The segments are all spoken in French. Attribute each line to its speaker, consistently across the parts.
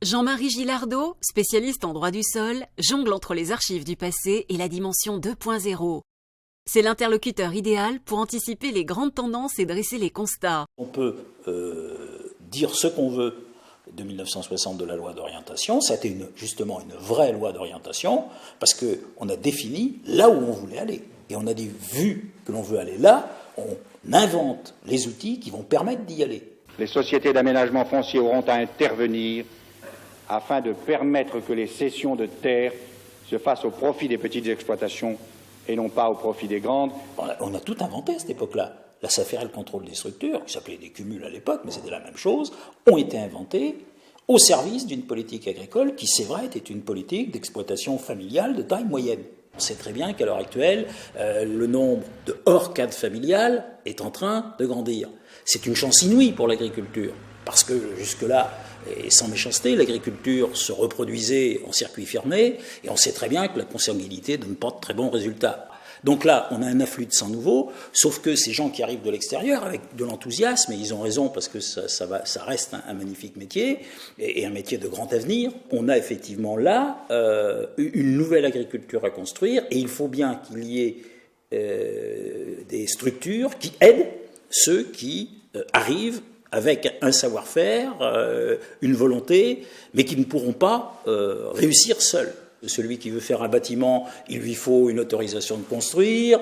Speaker 1: Jean-Marie Gilardot, spécialiste en droit du sol, jongle entre les archives du passé et la dimension 2.0. C'est l'interlocuteur idéal pour anticiper les grandes tendances et dresser les constats.
Speaker 2: On peut dire ce qu'on veut de 1960 de la loi d'orientation. Ça a été justement une vraie loi d'orientation parce qu'on a défini là où on voulait aller. Et on a dit, vu que l'on veut aller là, on invente les outils qui vont permettre d'y aller.
Speaker 3: Les sociétés d'aménagement foncier auront à intervenir afin de permettre que les cessions de terres se fassent au profit des petites exploitations et non pas au profit des grandes.
Speaker 2: On a tout inventé à cette époque-là. La SAFER et le contrôle des structures, qui s'appelait des cumuls à l'époque, mais c'était la même chose, ont été inventés au service d'une politique agricole qui, c'est vrai, était une politique d'exploitation familiale de taille moyenne. On sait très bien qu'à l'heure actuelle, le nombre de hors-cadre familial est en train de grandir. C'est une chance inouïe pour l'agriculture, parce que jusque-là, et sans méchanceté, l'agriculture se reproduisait en circuit fermé, et on sait très bien que la consanguinité ne donne pas de très bons résultats. Donc là, on a un afflux de sang nouveau, sauf que ces gens qui arrivent de l'extérieur avec de l'enthousiasme, et ils ont raison parce que ça reste un magnifique métier, et un métier de grand avenir, on a effectivement là une nouvelle agriculture à construire, et il faut bien qu'il y ait des structures qui aident ceux qui arrivent avec un savoir-faire, une volonté, mais qui ne pourront pas réussir seuls. Celui qui veut faire un bâtiment, il lui faut une autorisation de construire,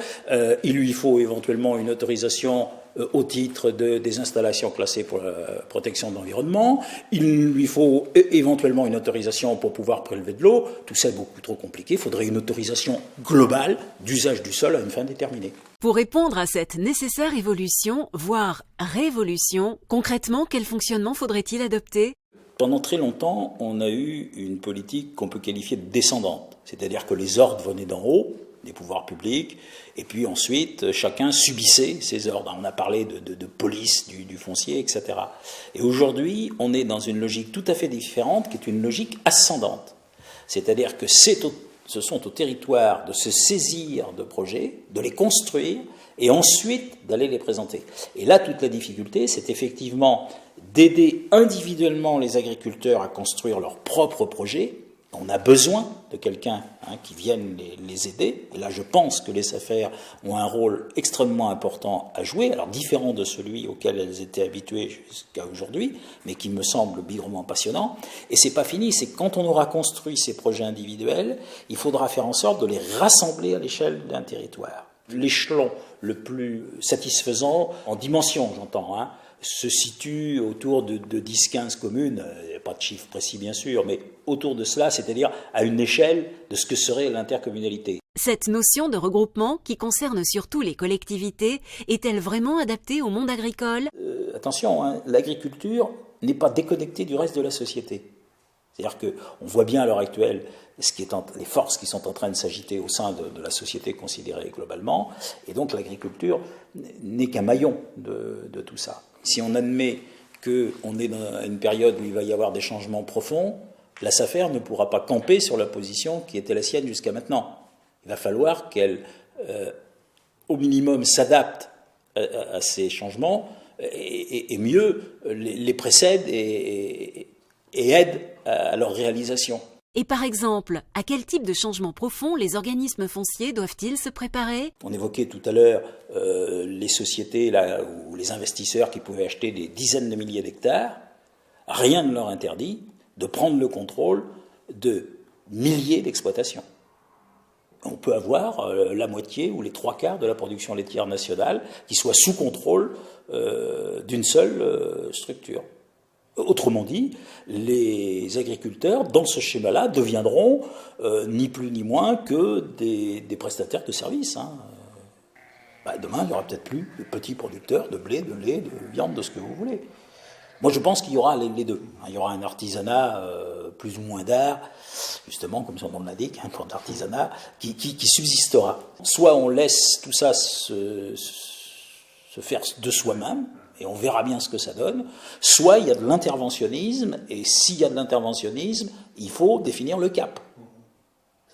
Speaker 2: il lui faut éventuellement une autorisation au titre des installations classées pour la protection de l'environnement, il lui faut éventuellement une autorisation pour pouvoir prélever de l'eau, tout ça est beaucoup trop compliqué, il faudrait une autorisation globale d'usage du sol à une fin déterminée.
Speaker 1: Pour répondre à cette nécessaire évolution, voire révolution, concrètement, quel fonctionnement faudrait-il adopter ?
Speaker 2: Pendant très longtemps, on a eu une politique qu'on peut qualifier de descendante, c'est-à-dire que les ordres venaient d'en haut, des pouvoirs publics, et puis ensuite, chacun subissait ces ordres. On a parlé de police du foncier, etc. Et aujourd'hui, on est dans une logique tout à fait différente, qui est une logique ascendante. C'est-à-dire que ce sont aux territoires de se saisir de projets, de les construire, et ensuite d'aller les présenter. Et là, toute la difficulté, c'est effectivement d'aider individuellement les agriculteurs à construire leurs propres projets. On a besoin de quelqu'un qui vienne les aider. Et là, je pense que les SAFER ont un rôle extrêmement important à jouer, alors différent de celui auquel elles étaient habituées jusqu'à aujourd'hui, mais qui me semble bigrement passionnant. Et c'est pas fini, c'est que quand on aura construit ces projets individuels, il faudra faire en sorte de les rassembler à l'échelle d'un territoire. L'échelon le plus satisfaisant, en dimension j'entends, se situe autour de 10-15 communes, il n'y a pas de chiffre précis bien sûr, mais autour de cela, c'est-à-dire à une échelle de ce que serait l'intercommunalité.
Speaker 1: Cette notion de regroupement, qui concerne surtout les collectivités, est-elle vraiment adaptée au monde agricole ?
Speaker 2: Attention, l'agriculture n'est pas déconnectée du reste de la société. C'est-à-dire qu'on voit bien à l'heure actuelle les forces qui sont en train de s'agiter au sein de la société considérée globalement, et donc l'agriculture n'est qu'un maillon de tout ça. Si on admet qu'on est dans une période où il va y avoir des changements profonds, la SAFER ne pourra pas camper sur la position qui était la sienne jusqu'à maintenant. Il va falloir qu'elle, au minimum, s'adapte à ces changements et mieux les précède et aide à leur réalisation.
Speaker 1: Et par exemple, à quel type de changement profond les organismes fonciers doivent-ils se préparer ?
Speaker 2: On évoquait tout à l'heure les sociétés ou les investisseurs qui pouvaient acheter des dizaines de milliers d'hectares. Rien ne leur interdit de prendre le contrôle de milliers d'exploitations. On peut avoir la moitié ou les 3/4 de la production laitière nationale qui soit sous contrôle d'une seule structure. Autrement dit, les agriculteurs, dans ce schéma-là, deviendront ni plus ni moins que des prestataires de services. Demain, il n'y aura peut-être plus de petits producteurs de blé, de lait, de viande, de ce que vous voulez. Moi, je pense qu'il y aura les deux. Il y aura un artisanat plus ou moins d'art, justement, comme son nom l'indique, un point d'artisanat, qui subsistera. Soit on laisse tout ça se faire de soi-même, et on verra bien ce que ça donne, soit il y a de l'interventionnisme, et s'il y a de l'interventionnisme, il faut définir le cap.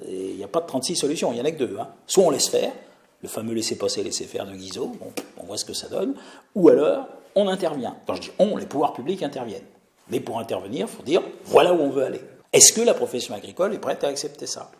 Speaker 2: Il n'y a pas de 36 solutions, il n'y en a que deux. Soit on laisse faire, le fameux laisser-passer, laisser-faire de Guizot, on voit ce que ça donne, ou alors on intervient. Quand je dis on, les pouvoirs publics interviennent. Mais pour intervenir, il faut dire voilà où on veut aller. Est-ce que la profession agricole est prête à accepter ça ?